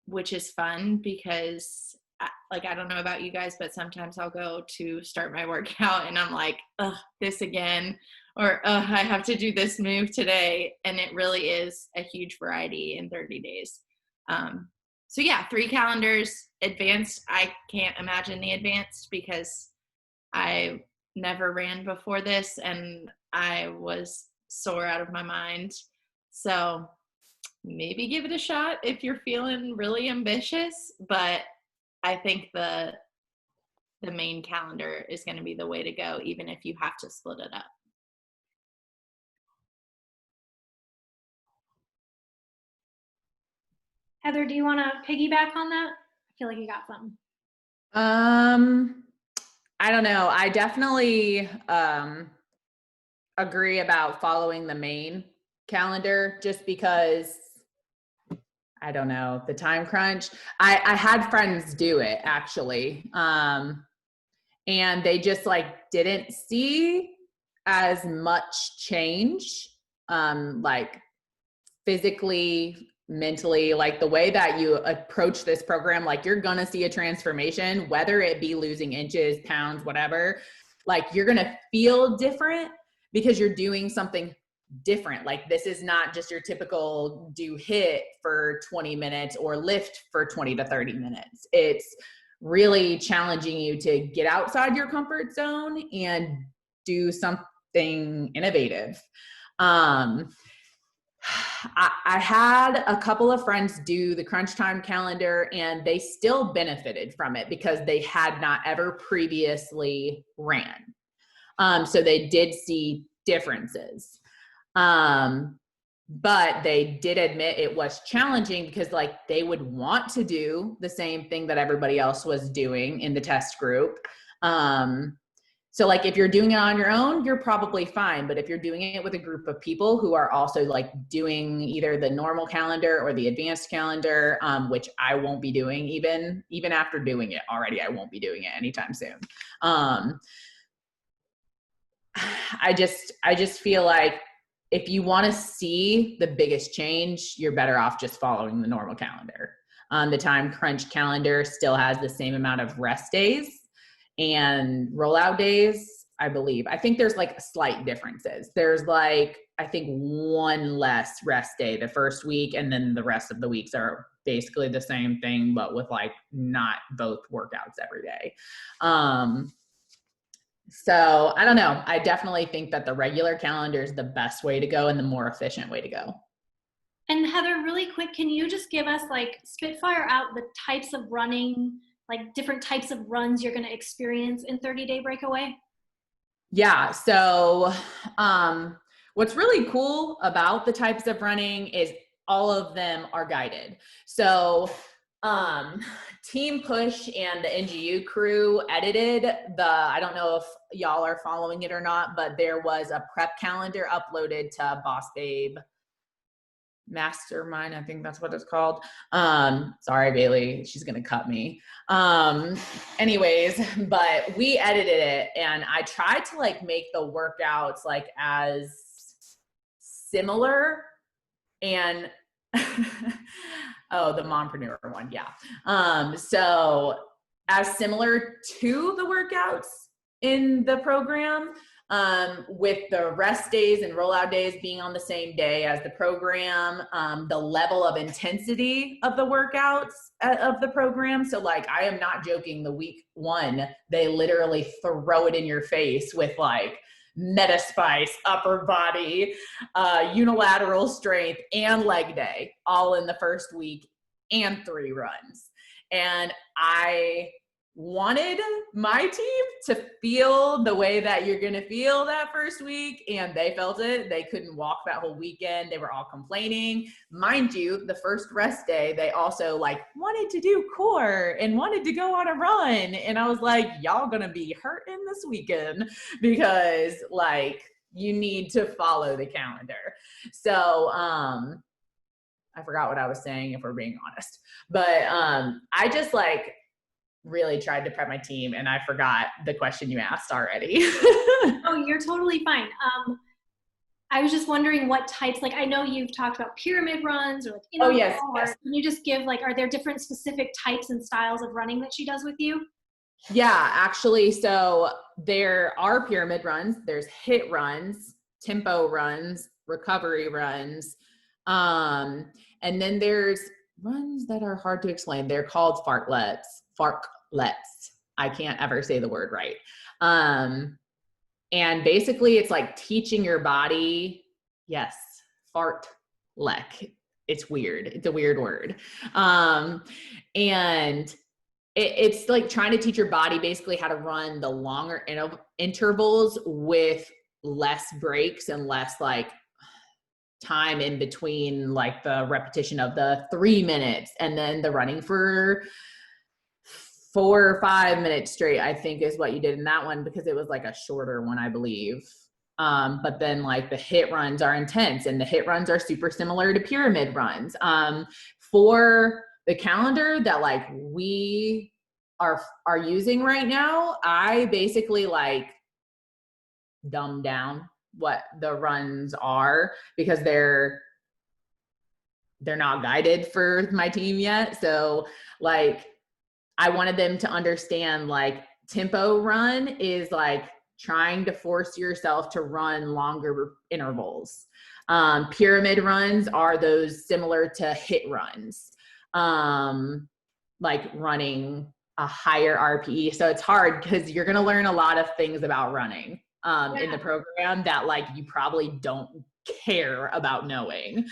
which is fun because I don't know about you guys, but sometimes I'll go to start my workout and I'm like, ugh, this again. or I have to do this move today. And it really is a huge variety in 30 days. So yeah, 3 calendars. Advanced, I can't imagine the advanced because I never ran before this and I was sore out of my mind. So maybe give it a shot if you're feeling really ambitious, but I think the main calendar is going to be the way to go, even if you have to split it up. Heather, do you want to piggyback on that? I feel like you got something. I don't know. I definitely agree about following the main calendar just because I don't know, the time crunch. I had friends do it actually. And they just like didn't see as much change, like physically, mentally, like the way that you approach this program, like you're gonna see a transformation, whether it be losing inches, pounds, whatever, like you're gonna feel different because you're doing something different. Like this is not just your typical do HIIT for 20 minutes or lift for 20 to 30 minutes. It's really challenging you to get outside your comfort zone and do something innovative. I had a couple of friends do the crunch time calendar and they still benefited from it because they had not ever previously ran. So they did see differences. But they did admit it was challenging because like they would want to do the same thing that everybody else was doing in the test group. So like if you're doing it on your own, you're probably fine. But if you're doing it with a group of people who are also like doing either the normal calendar or the advanced calendar, which I won't be doing even after doing it already, I won't be doing it anytime soon. I just feel like if you want to see the biggest change, you're better off just following the normal calendar. The time crunch calendar still has the same amount of rest days and rollout days, I believe. I think there's like slight differences. There's like, I think one less rest day the first week, and then the rest of the weeks are basically the same thing, but with like not both workouts every day. So I don't know. I definitely think that the regular calendar is the best way to go and the more efficient way to go. And Heather, really quick, can you just give us like spitfire out the types of running, like different types of runs you're going to experience in 30-day Breakaway? Yeah. So what's really cool about the types of running is all of them are guided. So Team Push and the NGU crew edited I don't know if y'all are following it or not, but there was a prep calendar uploaded to Boss Babe Mastermind, I think that's what it's called. Sorry, Bailey, she's gonna cut me. Anyways, but we edited it and I tried to like make the workouts like as similar and oh, the mompreneur one, yeah. So as similar to the workouts in the program, with the rest days and rollout days being on the same day as the program, the level of intensity of the workouts of the program. So like, I am not joking, the week 1, they literally throw it in your face with like meta spice, upper body, unilateral strength, and leg day, all in the first week and 3 runs. And I wanted my team to feel the way that you're going to feel that first week, and they felt it. They couldn't walk that whole weekend. They were all complaining. Mind you, the first rest day, they also like wanted to do core and wanted to go on a run. And I was like, y'all going to be hurting this weekend because like you need to follow the calendar. So, I forgot what I was saying if we're being honest, but, I just like really tried to prep my team and I forgot the question you asked already. Oh, you're totally fine. I was just wondering what types, like I know you've talked about pyramid runs or like, oh yes, yes. Can you just give like, are there different specific types and styles of running that she does with you? Yeah, actually, so there are pyramid runs, there's HIIT runs, tempo runs, recovery runs. And then there's runs that are hard to explain. They're called fartlets. I can't ever say the word right. And basically it's like teaching your body, yes, fartlek. It's weird. It's a weird word. And it's like trying to teach your body basically how to run the longer intervals with less breaks and less like time in between, like the repetition of the 3 minutes and then the running for 4 or 5 minutes straight, I think is what you did in that one, because it was like a shorter one, I believe. But then like the HIIT runs are intense, and the HIIT runs are super similar to pyramid runs. For the calendar that like we are using right now, I basically like dumb down what the runs are, because they're not guided for my team yet. So like I wanted them to understand like tempo run is like trying to force yourself to run longer intervals. Pyramid runs are those similar to HIIT runs, like running a higher RPE. So it's hard because you're going to learn a lot of things about running in the program that like you probably don't care about knowing.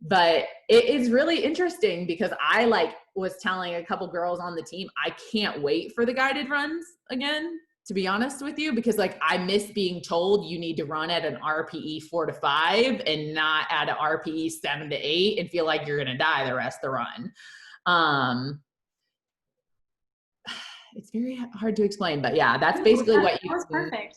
But it is really interesting because I like was telling a couple girls on the team, I can't wait for the guided runs again, to be honest with you, because like I miss being told you need to run at an RPE 4 to 5 and not at an RPE 7 to 8 and feel like you're going to die the rest of the run. It's very hard to explain, but yeah, that's basically what you. That was perfect.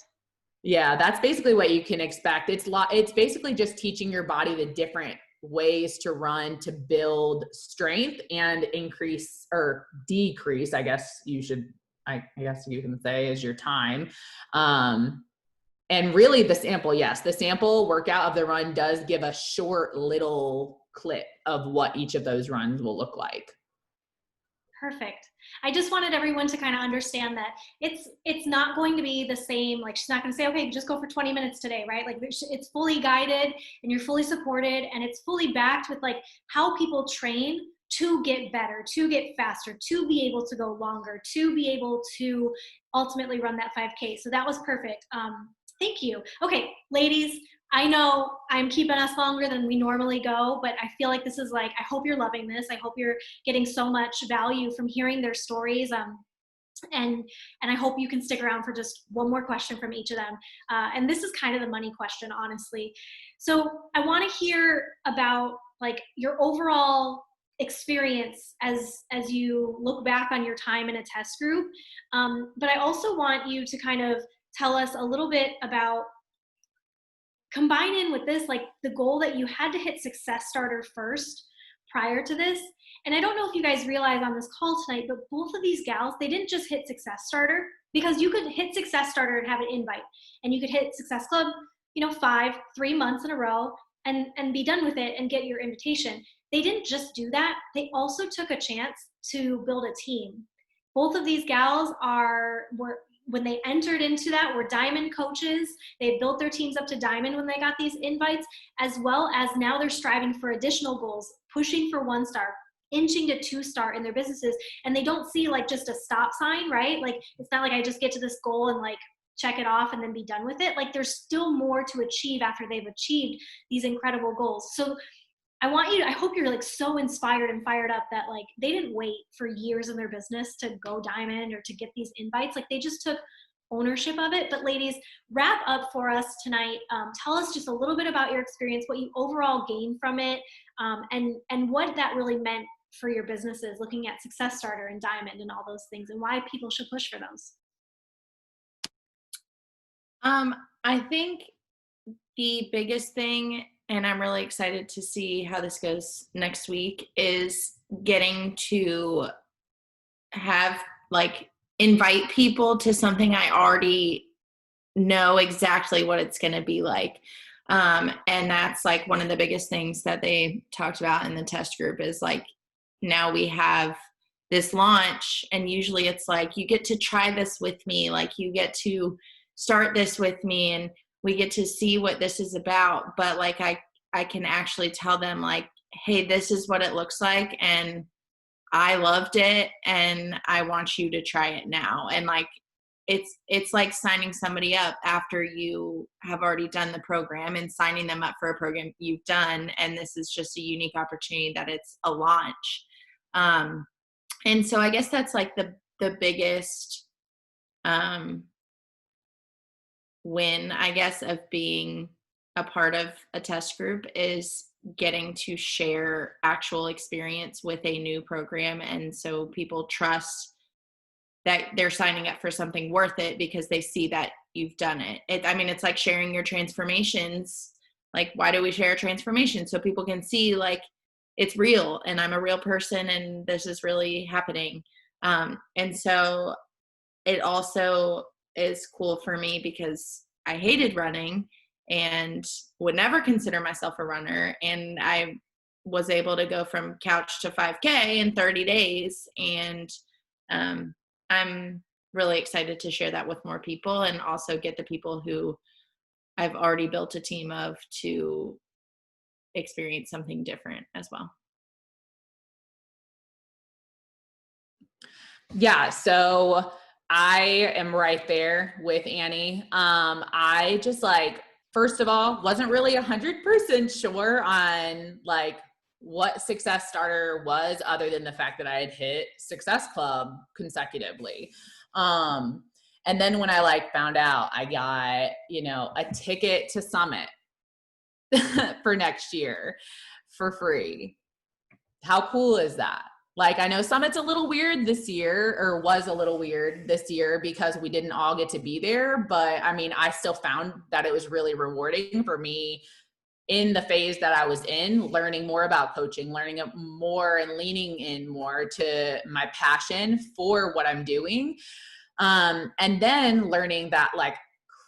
Yeah, that's basically what you can expect. It's basically just teaching your body the different ways to run to build strength and increase or decrease, I guess you can say, is your time. And really the sample workout of the run does give a short little clip of what each of those runs will look like. Perfect. I just wanted everyone to kind of understand that it's not going to be the same. Like she's not going to say, okay, just go for 20 minutes today, right? Like it's fully guided and you're fully supported, and it's fully backed with like how people train to get better, to get faster, to be able to go longer, to be able to ultimately run that 5K. So that was perfect. Thank you. Okay, ladies, I know I'm keeping us longer than we normally go, but I feel like this is like, I hope you're loving this. I hope you're getting so much value from hearing their stories. And I hope you can stick around for just one more question from each of them. And this is kind of the money question, honestly. So I want to hear about like your overall experience as you look back on your time in a test group. But I also want you to kind of tell us a little bit about, combine in with this, like the goal that you had to hit Success Starter first prior to this. And I don't know if you guys realize on this call tonight, but both of these gals, they didn't just hit Success Starter, because you could hit Success Starter and have an invite, and you could hit Success Club, 3 months in a row and be done with it and get your invitation. They didn't just do that. They also took a chance to build a team. Both of these gals were when they entered into that, were diamond coaches. They built their teams up to diamond when they got these invites, as well as now they're striving for additional goals, pushing for 1-star, inching to 2-star in their businesses. And they don't see like just a stop sign, right? Like, it's not like I just get to this goal and like check it off and then be done with it. Like there's still more to achieve after they've achieved these incredible goals. So I hope you're like so inspired and fired up that like they didn't wait for years in their business to go diamond or to get these invites. Like they just took ownership of it. But ladies, wrap up for us tonight. Tell us just a little bit about your experience, what you overall gained from it, and what that really meant for your businesses, looking at Success Starter and Diamond and all those things, and why people should push for those. I think the biggest thing, and I'm really excited to see how this goes next week, is getting to have like invite people to something I already know exactly what it's going to be like. And that's like one of the biggest things that they talked about in the test group is like, now we have this launch, and usually it's like, you get to try this with me. Like you get to start this with me. And we get to see what this is about, but like I can actually tell them like, hey, this is what it looks like, and I loved it, and I want you to try it now. And like it's like signing somebody up after you have already done the program and signing them up for a program you've done, and this is just a unique opportunity that it's a launch. And so I guess that's like the biggest win, I guess, of being a part of a test group is getting to share actual experience with a new program. And so people trust that they're signing up for something worth it because they see that you've done it. I mean, it's like sharing your transformations. Like, why do we share transformations? So people can see like it's real and I'm a real person and this is really happening. And so it also is cool for me because I hated running and would never consider myself a runner. And I was able to go from couch to 5K in 30 days. And I'm really excited to share that with more people and also get the people who I've already built a team of to experience something different as well. Yeah. So I am right there with Annie. I just like, first of all, wasn't really 100% sure on like what Success Starter was, other than the fact that I had hit Success Club consecutively. And then when I like found out, I got, a ticket to Summit for next year for free. How cool is that? Like, I know Summit's a little weird this year, or was a little weird this year because we didn't all get to be there. But I mean, I still found that it was really rewarding for me in the phase that I was in, learning more about coaching, learning more and leaning in more to my passion for what I'm doing. And then learning that like,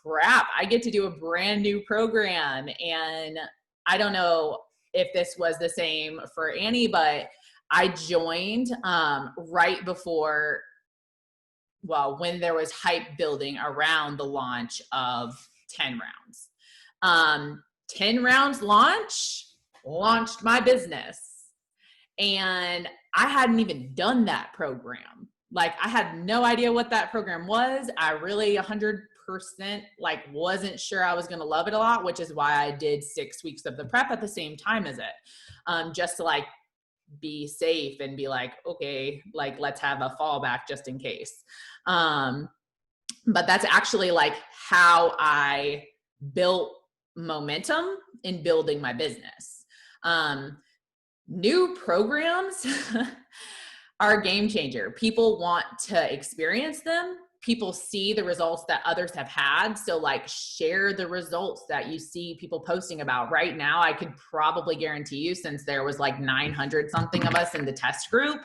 crap, I get to do a brand new program. And I don't know if this was the same for Annie, but I joined right before, when there was hype building around the launch of 10 rounds. 10 rounds launched my business. And I hadn't even done that program. Like, I had no idea what that program was. I really 100% like wasn't sure I was going to love it a lot, which is why I did 6 weeks of the prep at the same time as it, just to like be safe and be like, okay, like let's have a fallback just in case. But that's actually like how I built momentum in building my business. New programs are a game changer. People want to experience them. People see the results that others have had. So like share the results that you see people posting about. Right now, I could probably guarantee you, since there was like 900 something of us in the test group,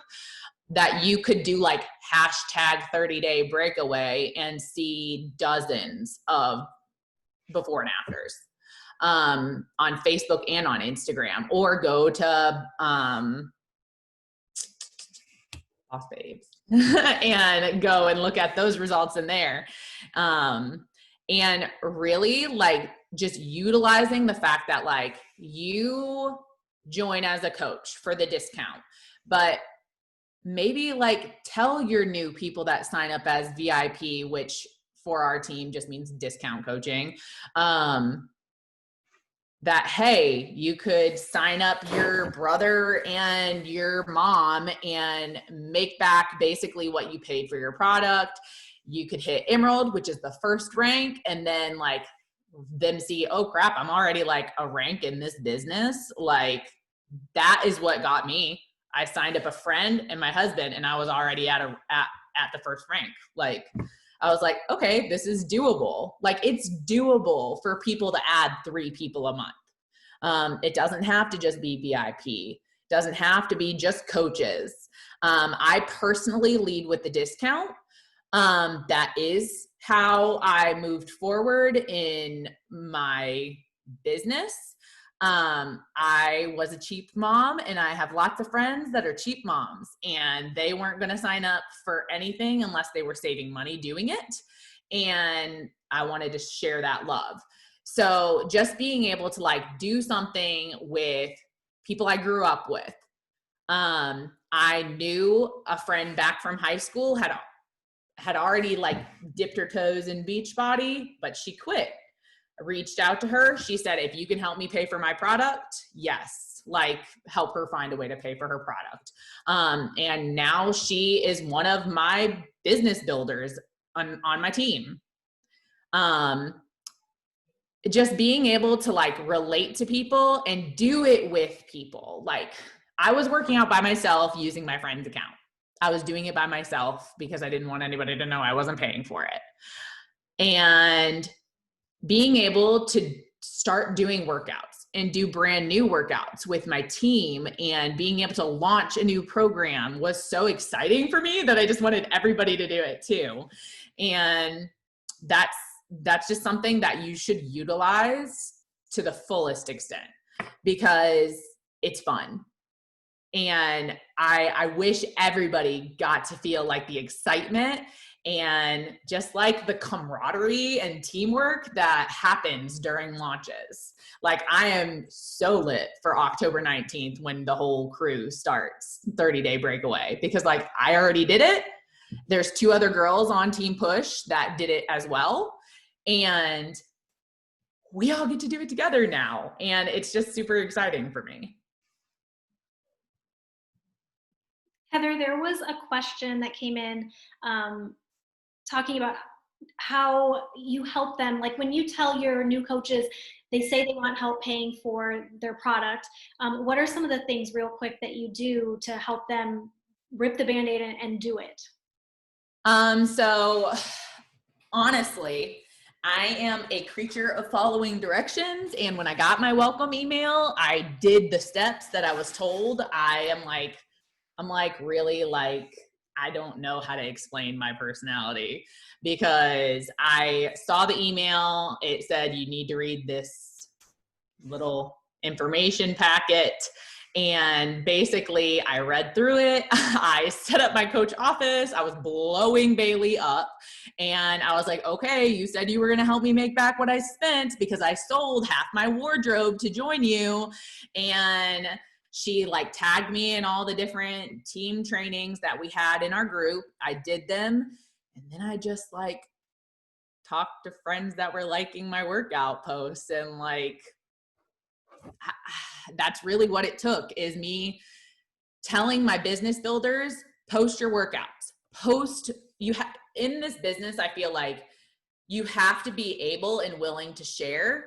that you could do like hashtag 30-day breakaway and see dozens of before and afters on Facebook and on Instagram, or go to Boss Babes and go and look at those results in there. And really like just utilizing the fact that like you join as a coach for the discount, but maybe like tell your new people that sign up as VIP, which for our team just means discount coaching, that, hey, you could sign up your brother and your mom and make back basically what you paid for your product. You could hit Emerald, which is the first rank, and then like them see, oh crap, I'm already like a rank in this business. Like that is what got me. I signed up a friend and my husband, and I was already at the first rank. Like I was like, okay, this is doable. Like it's doable for people to add 3 people a month. It doesn't have to just be VIP. It doesn't have to be just coaches. I personally lead with the discount. That is how I moved forward in my business. I was a cheap mom, and I have lots of friends that are cheap moms, and they weren't going to sign up for anything unless they were saving money doing it. And I wanted to share that love. So just being able to like do something with people I grew up with. I knew a friend back from high school had already like dipped her toes in Beachbody, but she quit. I reached out to her. She said, if you can help me pay for my product, yes, like help her find a way to pay for her product. And now she is one of my business builders on my team. Just being able to like relate to people and do it with people. Like I was working out by myself using my friend's account. I was doing it by myself because I didn't want anybody to know I wasn't paying for it. And being able to start doing workouts and do brand new workouts with my team and being able to launch a new program was so exciting for me that I just wanted everybody to do it too. And that's just something that you should utilize to the fullest extent because it's fun. And I wish everybody got to feel like the excitement and just like the camaraderie and teamwork that happens during launches. Like I am so lit for October 19th when the whole crew starts 30-day breakaway because like I already did it. There's 2 other girls on Team Push that did it as well. And we all get to do it together now. And it's just super exciting for me. Heather, there was a question that came in talking about how you help them. Like when you tell your new coaches, they say they want help paying for their product. What are some of the things real quick that you do to help them rip the Band-Aid and do it? So honestly, I am a creature of following directions. And when I got my welcome email, I did the steps that I was told. I'm like, really, like, I don't know how to explain my personality because I saw the email. It said, you need to read this little information packet. And basically I read through it. I set up my coach office. I was blowing Bailey up and I was like, okay, you said you were going to help me make back what I spent because I sold half my wardrobe to join you. And she like tagged me in all the different team trainings that we had in our group. I did them. And then I just like talked to friends that were liking my workout posts and like, that's really what it took is me telling my business builders, post your workouts, in this business. I feel like you have to be able and willing to share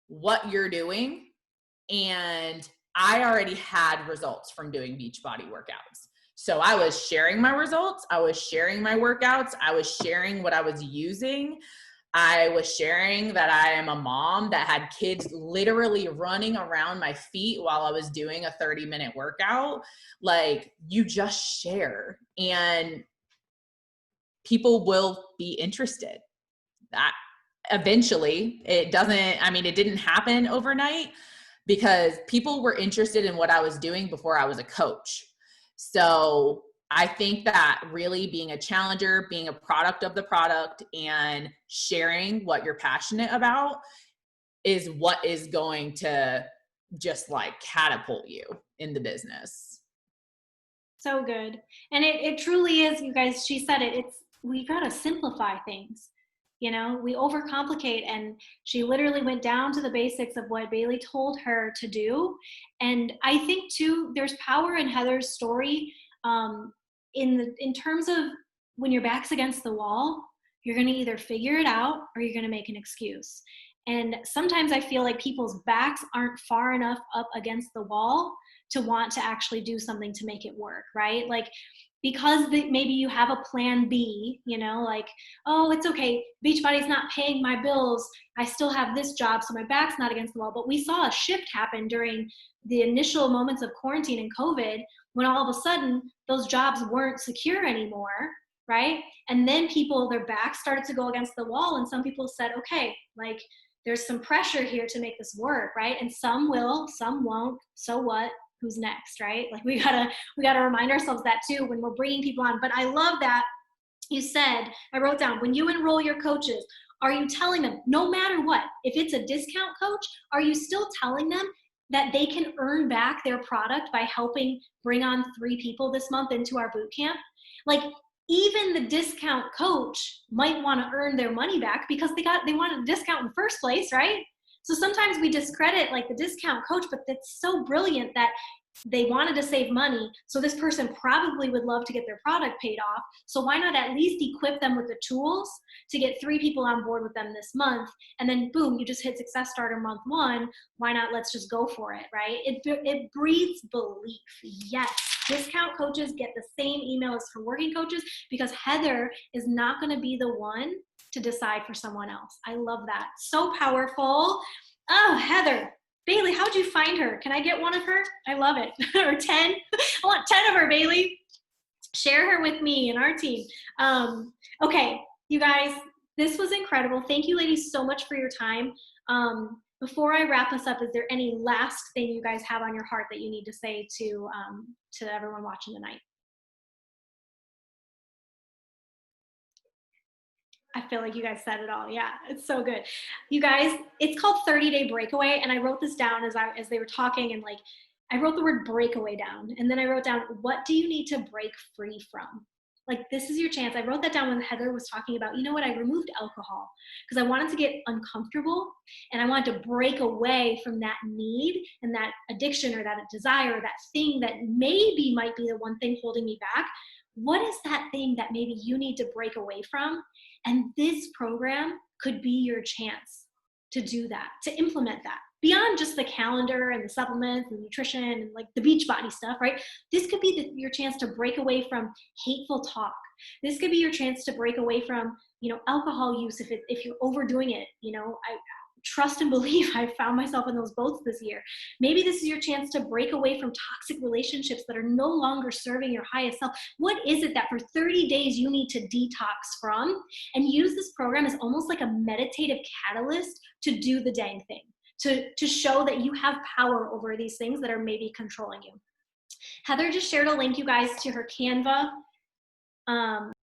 what you're doing. And I already had results from doing Beachbody workouts. So I was sharing my results. I was sharing my workouts. I was sharing what I was using. I was sharing that I am a mom that had kids literally running around my feet while I was doing a 30-minute workout. Like you just share and people will be interested. That eventually it didn't happen overnight because people were interested in what I was doing before I was a coach. So I think that really being a challenger, being a product of the product and sharing what you're passionate about is what is going to just like catapult you in the business. So good. And it truly is, you guys, she said it, we got to simplify things. You know, we overcomplicate, and she literally went down to the basics of what Bailey told her to do. And I think too, there's power in Heather's story in terms of when your back's against the wall, you're going to either figure it out or you're going to make an excuse. And sometimes I feel like people's backs aren't far enough up against the wall to want to actually do something to make it work, right? Like, because maybe you have a plan B, you know, like, oh, it's okay, Beachbody's not paying my bills, I still have this job, so my back's not against the wall. But we saw a shift happen during the initial moments of quarantine and COVID, when all of a sudden those jobs weren't secure anymore, right? And then their backs started to go against the wall, and some people said, okay, like, there's some pressure here to make this work, right? And some will, some won't, so what? Who's next, right? Like we gotta remind ourselves that too when we're bringing people on. But I love that you said, I wrote down, when you enroll your coaches, Are you telling them, no matter what, if it's a discount coach, are you still telling them that they can earn back their product by helping bring on 3 people this month into our boot camp? Like, even the discount coach might want to earn their money back because they wanted a discount in the first place, right? So sometimes we discredit like the discount coach, but that's so brilliant that they wanted to save money. So this person probably would love to get their product paid off. So why not at least equip them with the tools to get 3 people on board with them this month? And then boom, you just hit success starter month 1. Why not? Let's just go for it, right? It breeds belief. Yes, discount coaches get the same email as for working coaches because Heather is not going to be the one to decide for someone else. I love that. So powerful. Oh, Heather. Bailey, how'd you find her? Can I get one of her? I love it. Or 10. I want 10 of her, Bailey. Share her with me and our team. Okay, you guys, this was incredible. Thank you, ladies, so much for your time. Before I wrap us up, is there any last thing you guys have on your heart that you need to say to everyone watching tonight? I feel like you guys said it all. Yeah, it's so good. You guys, it's called 30-Day Breakaway, and I wrote this down as they were talking, and like I wrote the word breakaway down, and then I wrote down, what do you need to break free from? Like, this is your chance. I wrote that down when Heather was talking about, you know what, I removed alcohol because I wanted to get uncomfortable and I wanted to break away from that need and that addiction or that desire, that thing that maybe might be the one thing holding me back. What is that thing that maybe you need to break away from? And this program could be your chance to do that, to implement that. Beyond just the calendar and the supplements and nutrition and like the Beachbody stuff, right? This could be your chance to break away from hateful talk. This could be your chance to break away from, alcohol use if you're overdoing it. I trust and believe I found myself in those boats this year. Maybe this is your chance to break away from toxic relationships that are no longer serving your highest self. What is it that for 30 days you need to detox from? And use this program as almost like a meditative catalyst to do the dang thing. To show that you have power over these things that are maybe controlling you. Heather just shared a link, you guys, to her Canva